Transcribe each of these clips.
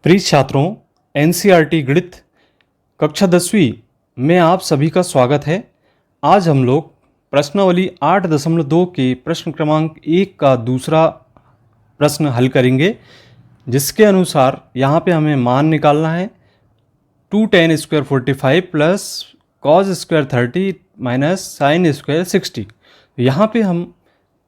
प्रिय छात्रों, एनसीईआरटी गणित कक्षा 10वीं में आप सभी का स्वागत है। आज हम लोग प्रश्नावली 8.2 के प्रश्न क्रमांक 1 का दूसरा प्रश्न हल करेंगे, जिसके अनुसार यहाँ पे हमें मान निकालना है 2 tan square 45 plus cos square 30 minus sine square 60। यहाँ पे हम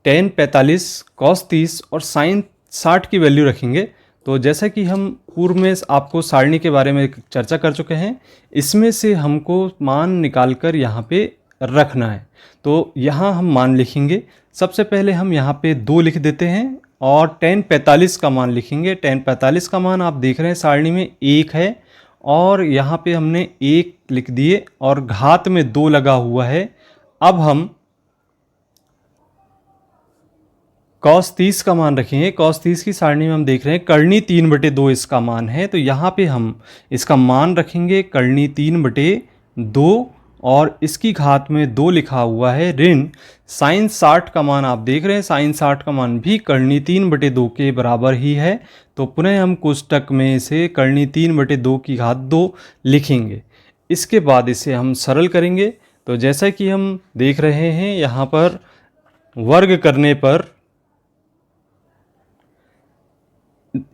tan 45, कॉस 30 और साइन 60 की वैल्यू रखेंगे। तो जैसा कि हम पूर्व में आपको सारणी के बारे में चर्चा कर चुके हैं, इसमें से हमको मान निकालकर यहाँ पे रखना है। तो यहाँ हम मान लिखेंगे। सबसे पहले हम यहाँ पे 2 लिख देते हैं और tan 45 का मान लिखेंगे। tan 45 का मान आप देख रहे हैं सारणी में 1 है और यहाँ पे हमने 1 लिख दिए और घात में 2 लगा हुआ है। अब हम cos 30 का मान रखेंगे। cos 30 की सारणी में हम देख रहे हैं करनी 3/2 इसका मान है, तो यहाँ पे हम इसका मान रखेंगे करनी 3/2 और इसकी घात में 2 लिखा हुआ है ऋण साइन 60 का मान आप देख रहे हैं, साइन 60 का मान भी करनी 3/2 के बराबर ही है। तो पुनः हम कोष्टक में से करनी 3/2 की घात 2 लिखेंगे। इसके बाद इसे हम सरल करेंगे। तो जैसा कि हम देख रहे हैं यहाँ पर वर्ग करने पर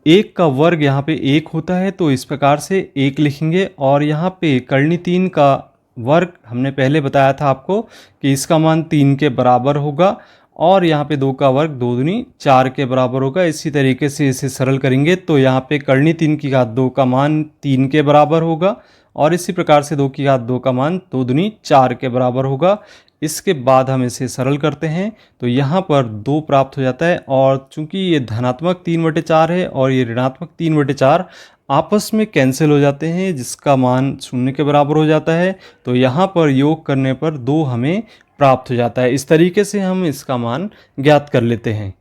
1 का वर्ग यहाँ पे 1 होता है, तो इस प्रकार से 1 लिखेंगे। और यहाँ पे करनी 3 का वर्ग हमने पहले बताया था आपको कि इसका मान 3 के बराबर होगा और यहाँ पे 2 का वर्ग 2 दूनी 4 के बराबर होगा। इसी तरीके से इसे सरल करेंगे तो यहाँ पे करनी 3 की घात 2 का मान 3 के बराबर होगा और इसी प्रकार से 2 की घात 2 का मान 2 दूनी 4 के बराबर होगा। इसके बाद हम इसे सरल करते हैं तो यहाँ पर 2 प्राप्त हो जाता है और चूंकि ये धनात्मक 3/4 है और ये ऋणात्मक 3/4 आपस में कैंसिल हो जाते हैं, जिसका मान 0 के बराबर हो जाता है। तो यहाँ पर योग करने पर 2 हमें प्राप्त हो जाता है। इस तरीके से हम इसका मान ज्ञात कर लेते हैं।